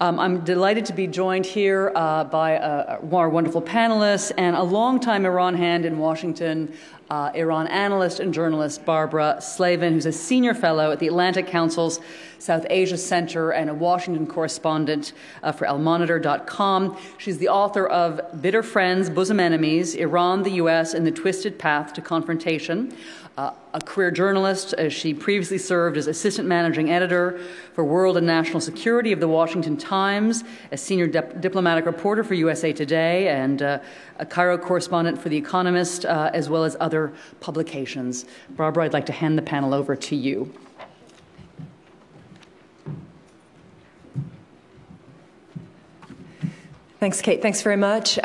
I'm delighted to be joined here by our wonderful panelists and a longtime Iran hand in Washington, Iran analyst and journalist Barbara Slavin, who's a senior fellow at the Atlantic Council's South Asia Center and a Washington correspondent for elmonitor.com. She's the author of Bitter Friends, Bosom Enemies, Iran, the U.S., and the Twisted Path to Confrontation. A career journalist, she previously served as assistant managing editor for World and National Security of the Washington Times, a senior diplomatic reporter for USA Today, and a Cairo correspondent for The Economist, as well as other publications. Barbara, I'd like to hand the panel over to you. Thanks, Kate. Thanks very much.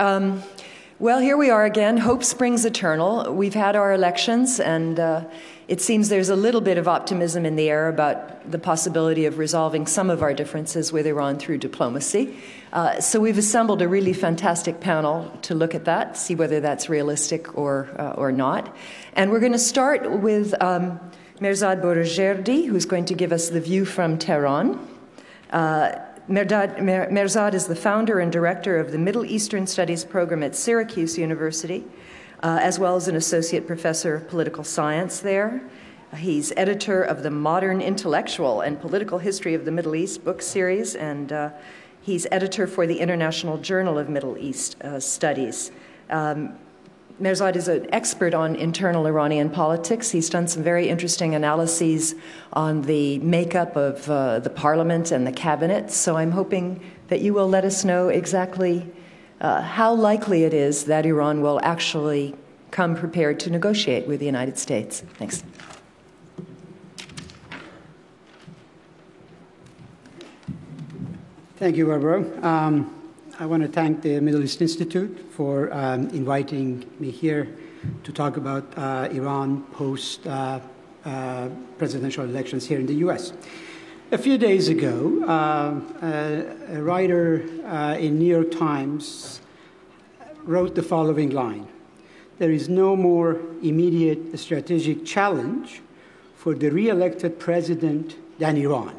Well, here we are again. Hope springs eternal. We've had our elections, and it seems there's a little bit of optimism in the air about the possibility of resolving some of our differences with Iran through diplomacy. So we've assembled a really fantastic panel to look at that, see whether that's realistic or not. And we're going to start with Mehrzad Boroujerdi, who's going to give us the view from Tehran. Mehrzad is the founder and director of the Middle Eastern Studies program at Syracuse University, as well as an associate professor of political science there. He's editor of the Modern Intellectual and Political History of the Middle East book series, and he's editor for the International Journal of Middle East Studies. Mehrzad is an expert on internal Iranian politics. He's done some very interesting analyses on the makeup of the parliament and the cabinet. So I'm hoping that you will let us know exactly how likely it is that Iran will actually come prepared to negotiate with the United States. Thanks. Thank you, Barbara. I want to thank the Middle East Institute for inviting me here to talk about Iran post-presidential elections here in the U.S. A few days ago, a writer in New York Times wrote the following line: "There is no more immediate strategic challenge for the re-elected president than Iran."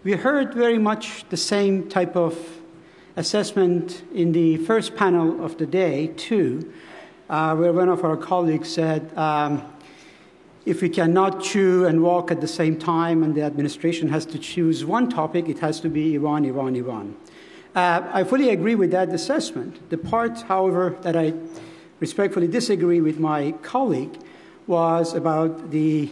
We heard very much the same type of assessment in the first panel of the day, too, where one of our colleagues said, if we cannot chew and walk at the same time and the administration has to choose one topic, it has to be Iran, Iran, Iran. I fully agree with that assessment. The part, however, that I respectfully disagree with my colleague was about the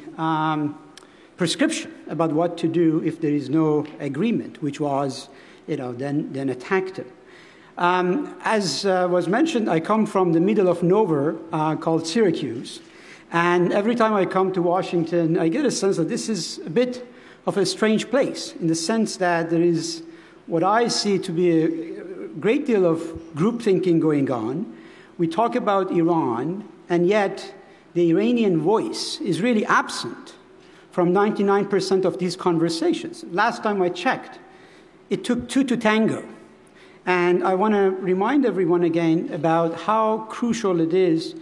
prescription about what to do if there is no agreement, which was then attacked him. As was mentioned, I come from the middle of nowhere called Syracuse. And every time I come to Washington, I get a sense that this is a bit of a strange place in the sense that there is what I see to be a great deal of group thinking going on. We talk about Iran, and yet the Iranian voice is really absent from 99% of these conversations. Last time I checked, it took two to tango. And I want to remind everyone again about how crucial it is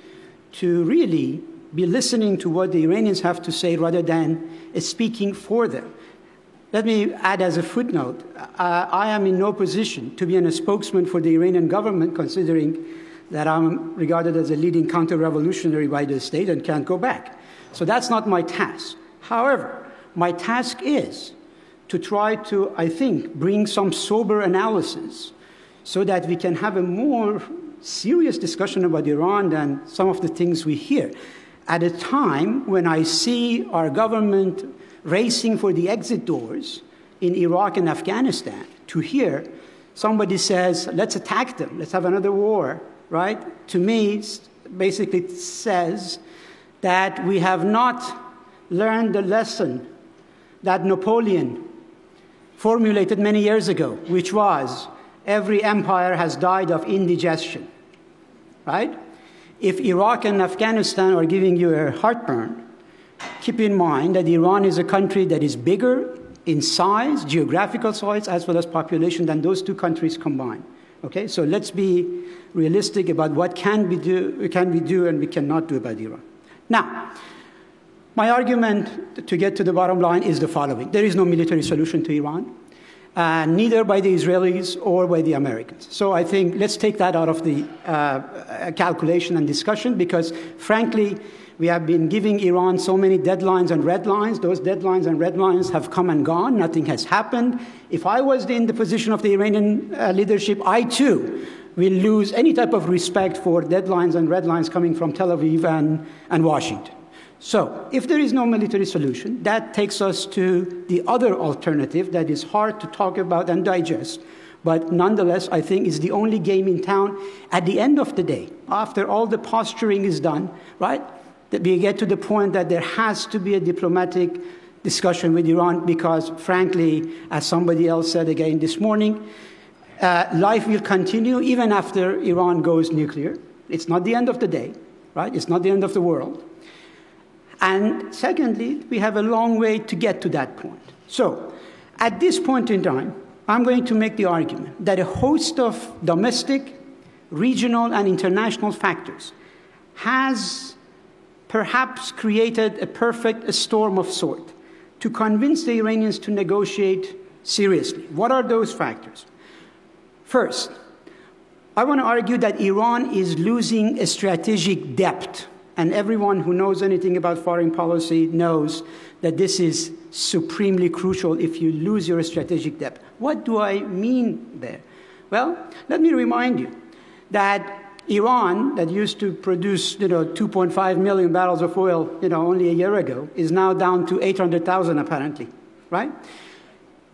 to really be listening to what the Iranians have to say rather than speaking for them. Let me add as a footnote, I am in no position to be a spokesman for the Iranian government, considering that I'm regarded as a leading counter-revolutionary by the state and can't go back. So that's not my task. However, my task is to try to, I think, bring some sober analysis so that we can have a more serious discussion about Iran than some of the things we hear. At a time when I see our government racing for the exit doors in Iraq and Afghanistan, to hear somebody says, let's attack them, let's have another war, right? To me, basically says that we have not learned the lesson that Napoleon formulated many years ago, which was, every empire has died of indigestion, right? If Iraq and Afghanistan are giving you a heartburn, keep in mind that Iran is a country that is bigger in size, geographical size, as well as population than those two countries combined. Okay, so let's be realistic about what can we do and we cannot do about Iran. Now, my argument to get to the bottom line is the following. There is no military solution to Iran. neither by the Israelis or by the Americans. So I think let's take that out of the calculation and discussion, because frankly, we have been giving Iran so many deadlines and red lines. Those deadlines and red lines have come and gone. Nothing has happened. If I was in the position of the Iranian leadership, I too will lose any type of respect for deadlines and red lines coming from Tel Aviv and Washington. So if there is no military solution, that takes us to the other alternative that is hard to talk about and digest, but nonetheless, I think is the only game in town. At the end of the day, after all the posturing is done, right, that we get to the point that there has to be a diplomatic discussion with Iran, because frankly, as somebody else said again this morning, life will continue even after Iran goes nuclear. It's not the end of the day, right? It's not the end of the world. And secondly, we have a long way to get to that point. So at this point in time, I'm going to make the argument that a host of domestic, regional, and international factors has perhaps created a perfect storm of sort to convince the Iranians to negotiate seriously. What are those factors? First, I want to argue that Iran is losing a strategic depth. And everyone who knows anything about foreign policy knows that this is supremely crucial if you lose your strategic depth. What do I mean there? Well, let me remind you that Iran, that used to produce 2.5 million barrels of oil only a year ago, is now down to 800,000 apparently, right?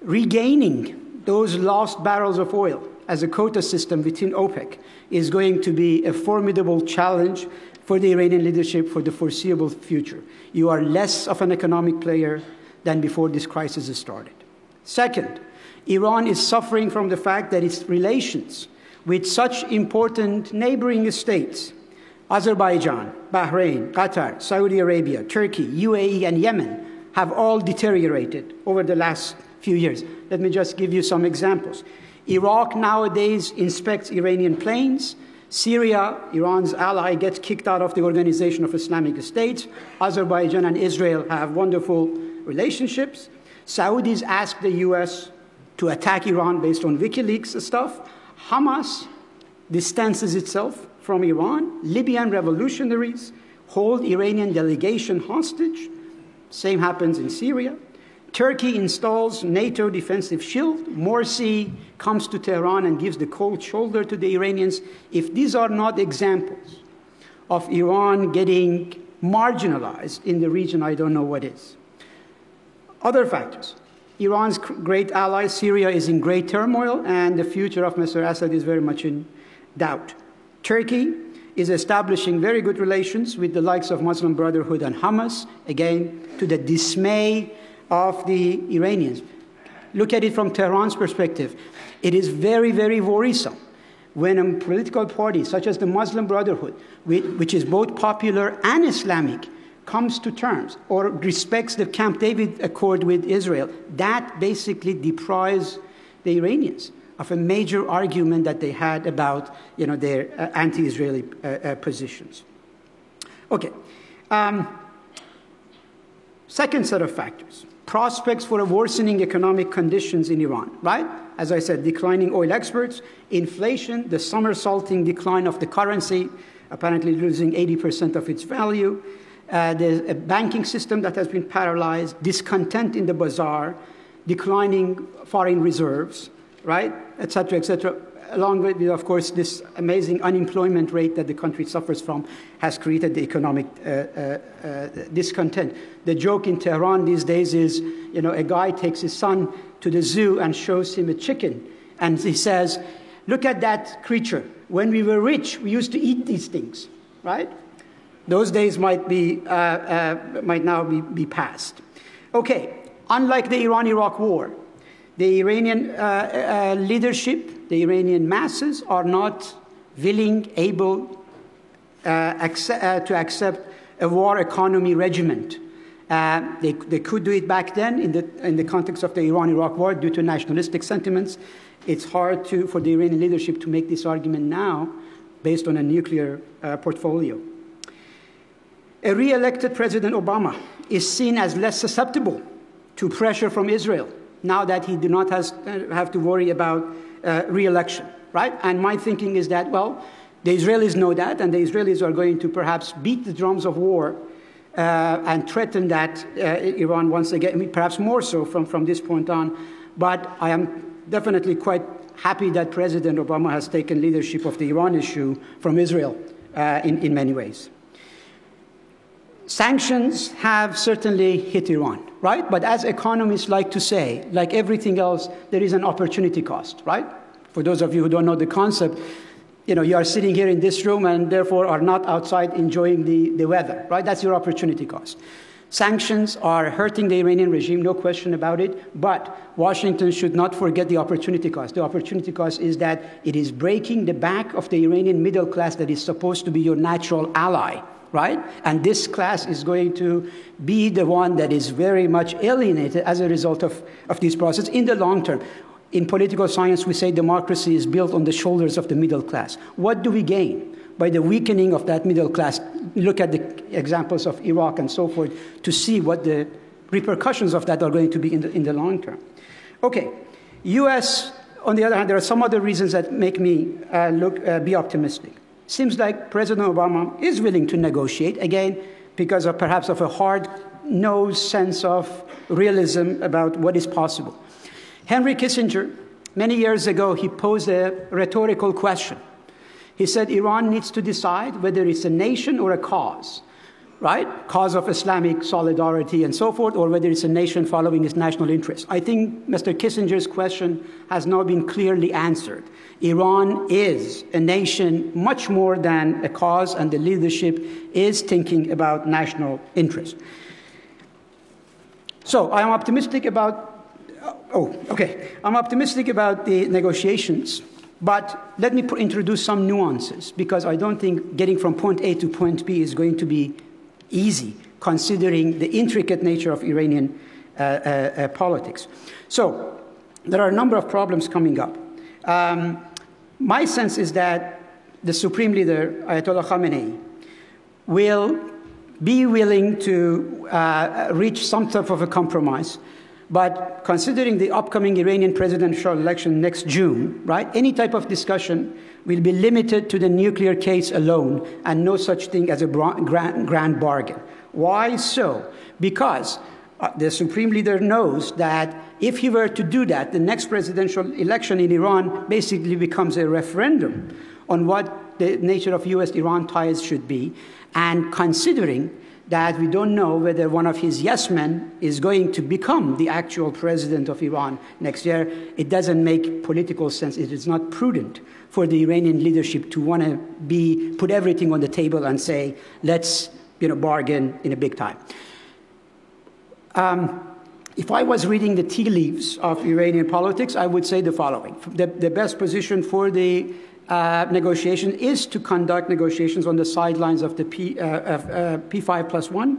Regaining those lost barrels of oil as a quota system within OPEC is going to be a formidable challenge for the Iranian leadership for the foreseeable future. You are less of an economic player than before this crisis started. Second, Iran is suffering from the fact that its relations with such important neighboring states, Azerbaijan, Bahrain, Qatar, Saudi Arabia, Turkey, UAE, and Yemen, have all deteriorated over the last few years. Let me just give you some examples. Iraq nowadays inspects Iranian planes. Syria, Iran's ally, gets kicked out of the Organization of Islamic States. Azerbaijan and Israel have wonderful relationships. Saudis ask the U.S. to attack Iran based on WikiLeaks stuff. Hamas distances itself from Iran. Libyan revolutionaries hold Iranian delegation hostage. Same happens in Syria. Turkey installs NATO defensive shield. Morsi comes to Tehran and gives the cold shoulder to the Iranians. If these are not examples of Iran getting marginalized in the region, I don't know what is. Other factors. Iran's great ally, Syria, is in great turmoil, and the future of Mr. Assad is very much in doubt. Turkey is establishing very good relations with the likes of Muslim Brotherhood and Hamas, again, to the dismay of the Iranians. Look at it from Tehran's perspective. It is very, very worrisome when a political party such as the Muslim Brotherhood, which is both popular and Islamic, comes to terms or respects the Camp David Accord with Israel. That basically deprives the Iranians of a major argument that they had about their anti-Israeli positions. Okay. Second set of factors. Prospects for a worsening economic conditions in Iran, right? As I said, declining oil exports, inflation, the somersaulting decline of the currency, apparently losing 80% of its value, there's a banking system that has been paralyzed, discontent in the bazaar, declining foreign reserves, right, et cetera, along with, of course, this amazing unemployment rate that the country suffers from has created the economic discontent. The joke in Tehran these days is, a guy takes his son to the zoo and shows him a chicken, and he says, look at that creature. When we were rich, we used to eat these things, right? Those days might now be past. Okay, unlike the Iran-Iraq war, the Iranian leadership, the Iranian masses are not willing, able to accept a war economy regiment. They could do it back then in the context of the Iran-Iraq war due to nationalistic sentiments. It's hard for the Iranian leadership to make this argument now based on a nuclear portfolio. A re-elected President Obama is seen as less susceptible to pressure from Israel now that he do not have to worry about re-election, right? And my thinking is that, well, the Israelis know that, and the Israelis are going to perhaps beat the drums of war and threaten that Iran once again, perhaps more so from this point on. But I am definitely quite happy that President Obama has taken leadership of the Iran issue from Israel in many ways. Sanctions have certainly hit Iran, right? But as economists like to say, like everything else, there is an opportunity cost, right? For those of you who don't know the concept, you are sitting here in this room and therefore are not outside enjoying the weather, right? That's your opportunity cost. Sanctions are hurting the Iranian regime, no question about it, but Washington should not forget the opportunity cost. The opportunity cost is that it is breaking the back of the Iranian middle class that is supposed to be your natural ally, right? And this class is going to be the one that is very much alienated as a result of this process in the long term. In political science, we say democracy is built on the shoulders of the middle class. What do we gain by the weakening of that middle class? Look at the examples of Iraq and so forth to see what the repercussions of that are going to be in the long term. Okay, U.S., on the other hand, there are some other reasons that make me be optimistic. Seems like President Obama is willing to negotiate, again, because of perhaps of a hard-nosed sense of realism about what is possible. Henry Kissinger, many years ago, he posed a rhetorical question. He said Iran needs to decide whether it's a nation or a cause, right? Cause of Islamic solidarity and so forth, or whether it's a nation following its national interest. I think Mr. Kissinger's question has now been clearly answered. Iran is a nation much more than a cause, and the leadership is thinking about national interest. So I am optimistic about I'm optimistic about the negotiations, but let me introduce some nuances, because I don't think getting from point A to point B is going to be easy, considering the intricate nature of Iranian politics. So there are a number of problems coming up. My sense is that the Supreme Leader, Ayatollah Khamenei, will be willing to reach some type of a compromise. But considering the upcoming Iranian presidential election next June, right, any type of discussion will be limited to the nuclear case alone and no such thing as a grand bargain. Why so? Because the Supreme Leader knows that if he were to do that, the next presidential election in Iran basically becomes a referendum on what the nature of U.S.-Iran ties should be. And considering that we don't know whether one of his yes men is going to become the actual president of Iran next year, it doesn't make political sense. It is not prudent for the Iranian leadership to want to put everything on the table and say, let's bargain in a big time. If I was reading the tea leaves of Iranian politics, I would say the following. The best position for the negotiation is to conduct negotiations on the sidelines of the P5+1.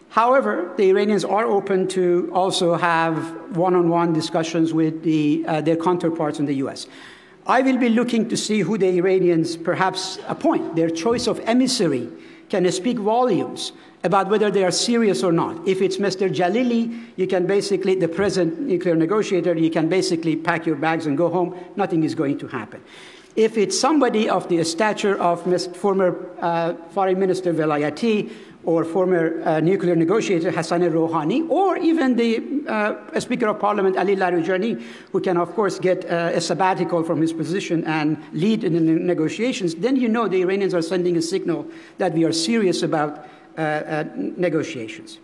However, the Iranians are open to also have one-on-one discussions with their counterparts in the U.S. I will be looking to see who the Iranians perhaps appoint. Their choice of emissary can speak volumes about whether they are serious or not. If it's Mr. Jalili, you can basically, the present nuclear negotiator, you can basically pack your bags and go home. Nothing is going to happen. If it's somebody of the stature of former Foreign Minister Velayati or former nuclear negotiator Hassan Rouhani, or even the Speaker of Parliament Ali Larijani, who can, of course, get a sabbatical from his position and lead in the negotiations, then the Iranians are sending a signal that we are serious about negotiations.